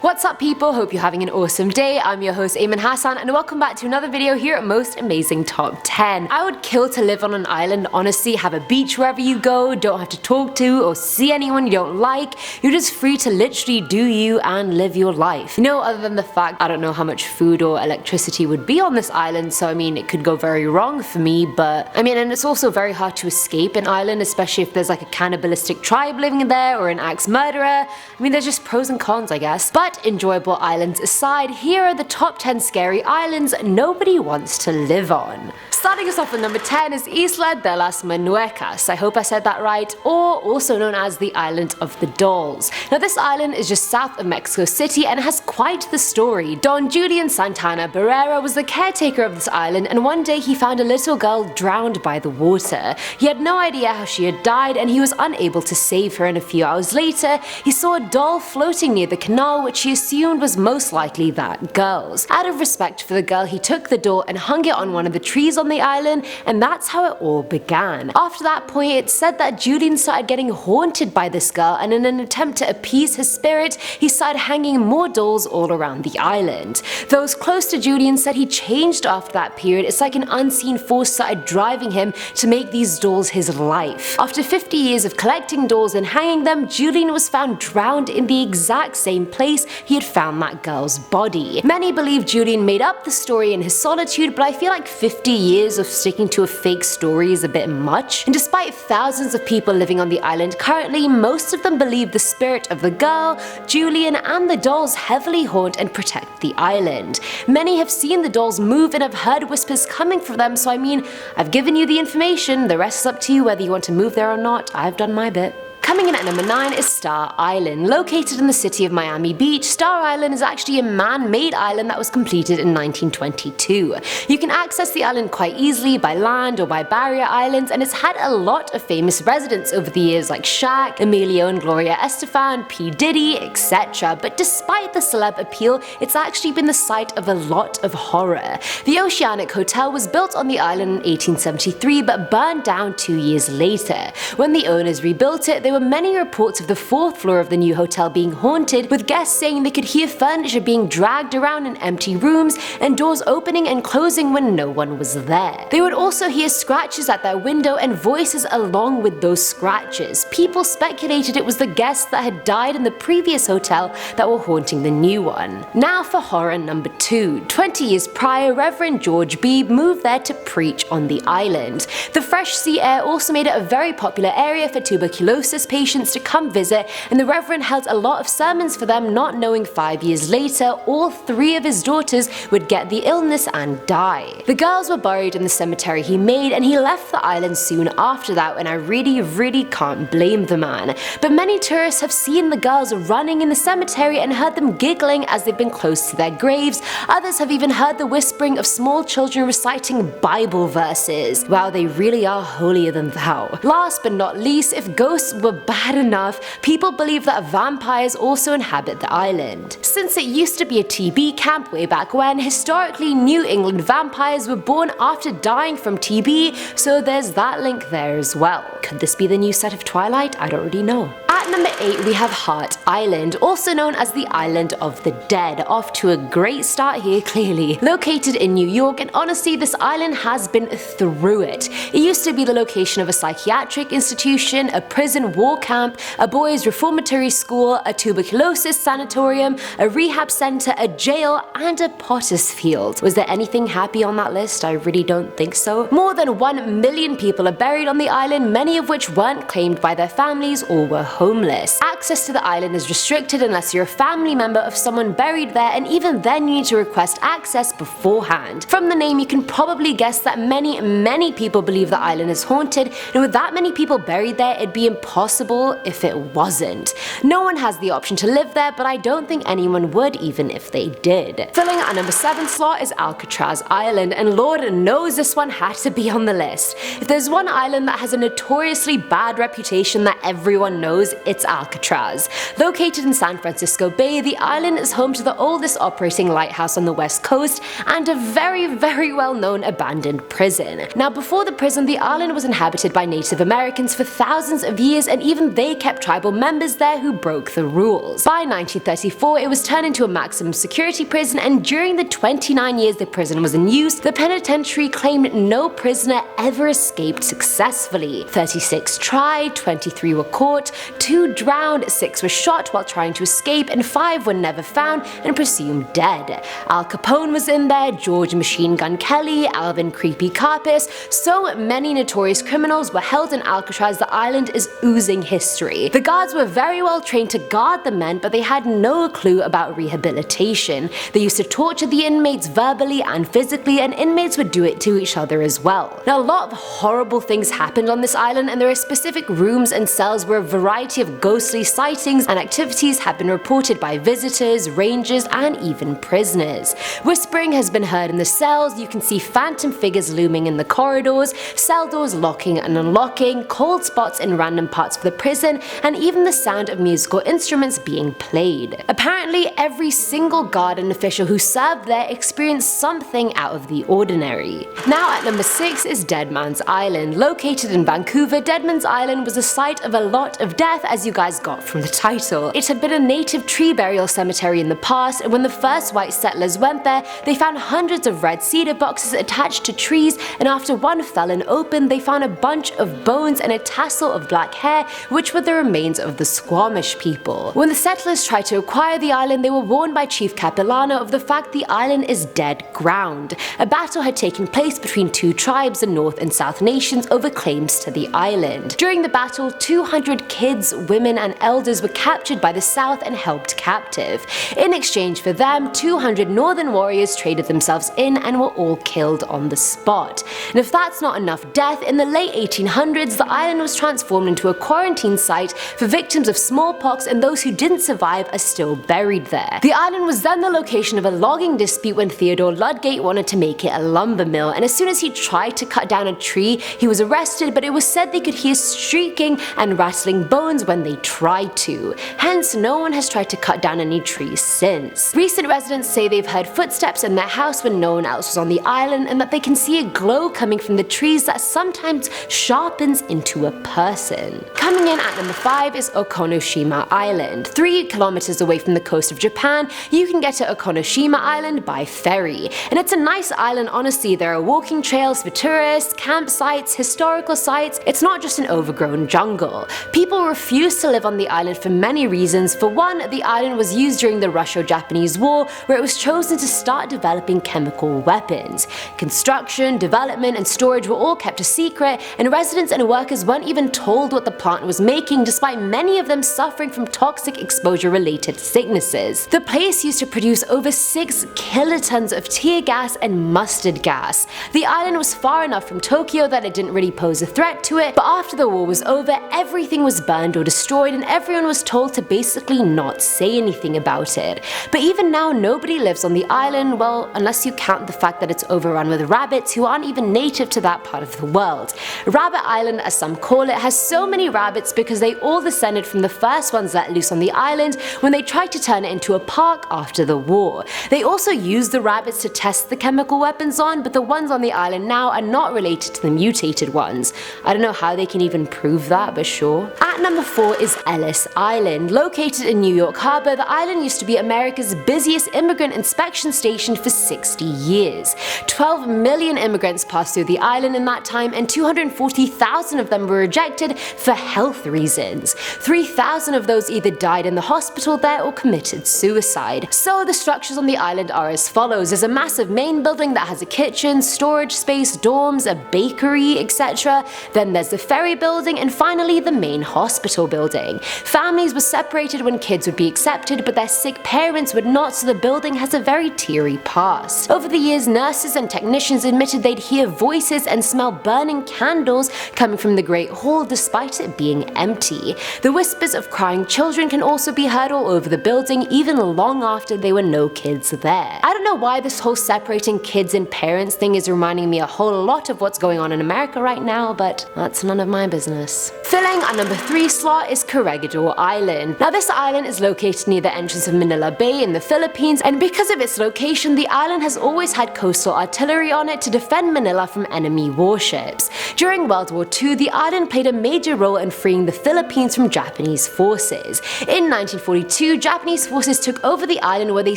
What's up people, hope you're having an awesome day. I'm your host Ayman Hassan and welcome back to another video here at Most Amazing Top 10. I would kill to live on an island, honestly, have a beach wherever you go, don't have to talk to or see anyone you don't like, you're just free to literally do you and live your life. You know, other than the fact I don't know how much food or electricity would be on this island, so I mean it could go very wrong for me, but I mean, and it's also very hard to escape an island, especially if there's like a cannibalistic tribe living there or an axe murderer. I mean, there's just pros and cons, I guess. But enjoyable islands aside, here are the top 10 scary islands nobody wants to live on. Starting us off at number 10 is Isla de las Muñecas, I hope I said that right, or also known as the Island of the Dolls. Now this island is just south of Mexico City and has quite the story. Don Julian Santana Barrera was the caretaker of this island, and one day he found a little girl drowned by the water. He had no idea how she had died and he was unable to save her, and a few hours later he saw a doll floating near the canal which he assumed was most likely that girl's. Out of respect for the girl, he took the doll and hung it on one of the trees on the island, and that's how it all began. After that point, it's said that Julian started getting haunted by this girl, and in an attempt to appease his spirit, he started hanging more dolls all around the island. Those close to Julian said he changed after that period. It's like an unseen force started driving him to make these dolls his life. After 50 years of collecting dolls and hanging them, Julian was found drowned in the exact same place he had found that girl's body. Many believe Julian made up the story in his solitude, but I feel like 50 years of sticking to a fake story is a bit much. And despite thousands of people living on the island currently, most of them believe the spirit of the girl, Julian, and the dolls heavily haunt and protect the island. Many have seen the dolls move and have heard whispers coming from them, so I mean, I've given you the information, the rest is up to you whether you want to move there or not. I've done my bit. Coming in at number 9 is Star Island. Located in the city of Miami Beach, Star Island is actually a man-made island that was completed in 1922. You can access the island quite easily by land or by barrier islands, and it's had a lot of famous residents over the years like Shaq, Emilio and Gloria Estefan, P. Diddy, etc. But despite the celeb appeal, it's actually been the site of a lot of horror. The Oceanic Hotel was built on the island in 1873 but burned down 2 years later. When the owners rebuilt it, there were many reports of the 4th floor of the new hotel being haunted, with guests saying they could hear furniture being dragged around in empty rooms and doors opening and closing when no one was there. They would also hear scratches at their window and voices along with those scratches. People speculated it was the guests that had died in the previous hotel that were haunting the new one. Now for horror number 2. 20 years prior, Reverend George Beebe moved there to preach on the island. The fresh sea air also made it a very popular area for tuberculosis patients to come visit, and the Reverend held a lot of sermons for them, not knowing 5 years later all 3 of his daughters would get the illness and die. The girls were buried in the cemetery he made, and he left the island soon after that, and I really can't blame the man. But many tourists have seen the girls running in the cemetery and heard them giggling as they've been close to their graves. Others have even heard the whispering of small children reciting Bible verses. Wow, they really are holier than thou. Last but not least, if ghosts were bad enough, people believe that vampires also inhabit the island. Since it used to be a TB camp way back when, historically New England vampires were born after dying from TB, so there's that link there as well. Could this be the new set of Twilight? I don't really know. At number 8 we have Hart Island, also known as the Island of the Dead. Off to a great start here clearly. Located in New York, and honestly this island has been through it. It used to be the location of a psychiatric institution, a prison war camp, a boys' reformatory school, a tuberculosis sanatorium, a rehab center, a jail, and a potter's field. Was there anything happy on that list? I really don't think so. More than 1 million people are buried on the island, many of which weren't claimed by their families or were homeless. Access to the island is restricted unless you're a family member of someone buried there, and even then you need to request access beforehand. From the name you can probably guess that many people believe the island is haunted, and with that many people buried there, it'd be impossible if it wasn't. No one has the option to live there, but I don't think anyone would even if they did. Filling our number 7 slot is Alcatraz Island, and Lord knows this one had to be on the list. If there's one island that has a notoriously bad reputation that everyone knows, it's Alcatraz. Located in San Francisco Bay, the island is home to the oldest operating lighthouse on the west coast and a very well-known abandoned prison. Now, before the prison, the island was inhabited by Native Americans for thousands of years, and even they kept tribal members there who broke the rules. By 1934, it was turned into a maximum security prison, and during the 29 years the prison was in use, the penitentiary claimed no prisoner ever escaped successfully. 36 tried, 23 were caught, 2 drowned, 6 were shot while trying to escape, and 5 were never found and presumed dead. Al Capone was in there, George Machine Gun Kelly, Alvin Creepy Karpis. So many notorious criminals were held in Alcatraz. The island is oozing history. The guards were very well trained to guard the men, but they had no clue about rehabilitation. They used to torture the inmates verbally and physically, and inmates would do it to each other as well. Now, a lot of horrible things happened on this island, and there are specific rooms and cells where a variety of ghostly sightings and activities have been reported by visitors, rangers, and even prisoners. Whispering has been heard in the cells, you can see phantom figures looming in the corridors, cell doors locking and unlocking, cold spots in random parts of the prison, and even the sound of musical instruments being played. Apparently, every single guard and official who served there experienced something out of the ordinary. Now at number 6 is Dead Man's Island. Located in Vancouver, Dead Man's Island was a site of a lot of death, as you guys got from the title. It had been a native tree burial cemetery in the past, and when the first white settlers went there, they found hundreds of red cedar boxes attached to trees, and after one felon opened, they found a bunch of bones and a tassel of black hair, which were the remains of the Squamish people. When the settlers tried to acquire the island, they were warned by Chief Capilano of the fact the island is dead ground. A battle had taken place between 2 tribes, the North and South nations, over claims to the island. During the battle, 200 kids, women, and elders were captured by the South and held captive. In exchange for them, 200 northern warriors traded themselves in and were all killed on the spot. And if that's not enough death, in the late 1800s, the island was transformed into a quarantine site for victims of smallpox, and those who didn't survive are still buried there. The island was then the location of a logging dispute when Theodore Ludgate wanted to make it a lumber mill, and as soon as he tried to cut down a tree, he was arrested, but it was said they could hear shrieking and rattling bones when they tried to. Hence, no one has tried to cut down any trees since. Recent residents say they've heard footsteps in their house when no one else was on the island, and that they can see a glow coming from the trees that sometimes sharpens into a person. Coming in at number 5 is Okonoshima Island. 3 kilometers away from the coast of Japan, you can get to Okonoshima Island by ferry. And it's a nice island, honestly. There are walking trails for tourists, campsites, historical sites. It's not just an overgrown jungle. People refuse to live on the island for many reasons. For one, the island was used during the Russo-Japanese War, where it was chosen to start developing chemical weapons. Construction, development, and storage were all kept a secret, and residents and workers weren't even told what the plant was making, despite many of them suffering from toxic exposure-related sicknesses. The place used to produce over 6 kilotons of tear gas and mustard gas. The island was far enough from Tokyo that it didn't really pose a threat to it, but after the war was over, everything was burned or destroyed, and everyone was told to basically not say anything about it. But even now, nobody lives on the island, well, unless you count the fact that it's overrun with rabbits who aren't even native to that part of the world. Rabbit Island, as some call it, has so many rabbits because they all descended from the first ones let loose on the island when they tried to turn it into a park after the war. They also used the rabbits to test the chemical weapons on, but the ones on the island now are not related to the mutated ones. I don't know how they can even prove that, but sure. At number 4 is Ellis Island. Located in New York Harbor, the island used to be America's busiest immigrant inspection station for 60 years. 12 million immigrants passed through the island in that time, and 240,000 of them were rejected for health reasons. 3,000 of those either died in the hospital there or committed suicide. So the structures on the island are as follows. There's a massive main building that has a kitchen, storage space, dorms, a bakery, etc. Then there's the ferry building, and finally the main hospital building. Families were separated when kids would be accepted, but their sick parents would not, so the building has a very teary past. Over the years, nurses and technicians admitted they'd hear voices and smell burning candles coming from the Great Hall despite it being empty. The whispers of crying children can also be heard all over the building, even long after there were no kids there. I don't know why this whole separating kids and parents thing is reminding me a whole lot of what's going on in America right now, but that's none of my business. Filling our number 3 slot spot is Corregidor Island. Now this island is located near the entrance of Manila Bay in the Philippines, and because of its location, the island has always had coastal artillery on it to defend Manila from enemy warships. During World War II, the island played a major role in freeing the Philippines from Japanese forces. In 1942, Japanese forces took over the island where they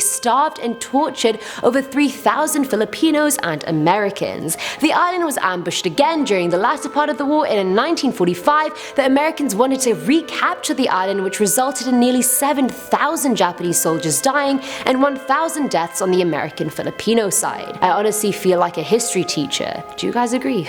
starved and tortured over 3,000 Filipinos and Americans. The island was ambushed again during the latter part of the war, and in 1945, the Americans wanted to recapture the island, which resulted in nearly 7,000 Japanese soldiers dying and 1,000 deaths on the American-Filipino side. I honestly feel like a history teacher. Do you guys agree?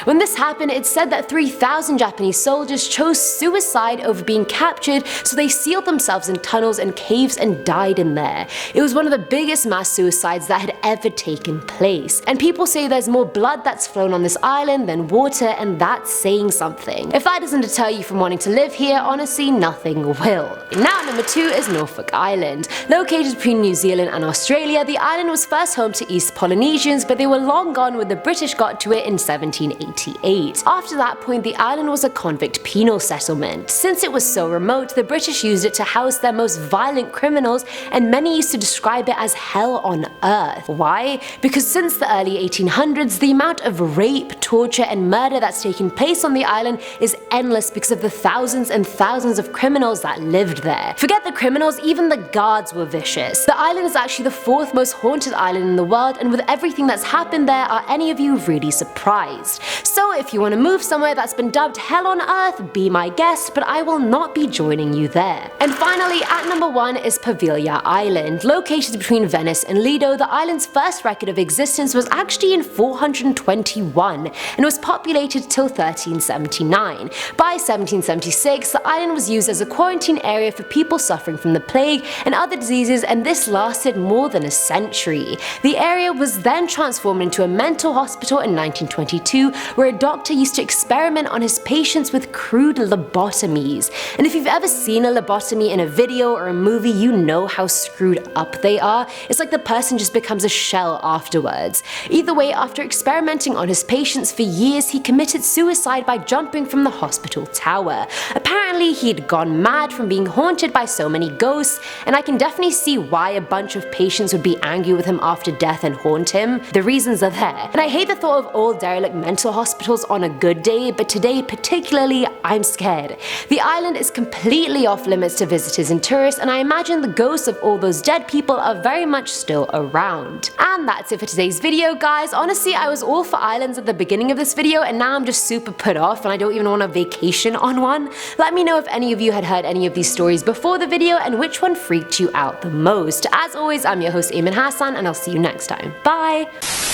When this happened, it's said that 3,000 Japanese soldiers chose suicide over being captured, so they sealed themselves in tunnels and caves and died in there. It was one of the biggest mass suicides that had ever taken place. And people say there's more blood that's flown on this island than water, and that's saying something. If that doesn't deter you from wanting to live here, honestly, nothing will. Now number 2 is Norfolk Island. Located between New Zealand and Australia, the island was first home to East Polynesians, but they were long gone when the British got to it in 1788. After that point, the island was a convict penal settlement. Since it was so remote, the British used it to house their most violent criminals, and many used to describe it as hell on earth. Why? Because since the early 1800s, the amount of rape, torture, and murder that's taken place on the island is endless because of the thousands and thousands of criminals that lived there. Forget the criminals, even the guards were vicious. The island is actually the 4th most haunted island in the world, and with everything that's happened there, are any of you really surprised? So if you want to move somewhere that's been dubbed hell on earth, be my guest, but I will not be joining you there. And finally, at number 1 is Poveglia Island. Located between Venice and Lido, the island's first record of existence was actually in 421 and was populated till 1379. By 1776, the island was used as a quarantine area for people suffering from the plague and other diseases, and this lasted more than a century. The area was then transformed into a mental hospital in 1922, where a doctor used to experiment on his patients with crude lobotomies. And if you've ever seen a lobotomy in a video or a movie, you know how screwed up they are. It's like the person just becomes a shell afterwards. Either way, after experimenting on his patients for years, he committed suicide by jumping from the hospital tower. Apparently, he'd gone mad from being haunted by so many ghosts, and I can definitely see why a bunch of patients would be angry with him after death and haunt him. The reasons are there. And I hate the thought of all derelict mental hospitals on a good day, but today particularly, I'm scared. The island is completely off limits to visitors and tourists, and I imagine the ghosts of all those dead people are very much still around. And that's it for today's video, guys. Honestly, I was all for islands at the beginning of this video, and now I'm just super put off and I don't even want a vacation on one. Let me know if any of you had heard any of these stories before the video and which one freaked you out the most. As always, I'm your host Ayman Hassan, and I'll see you next time. Bye!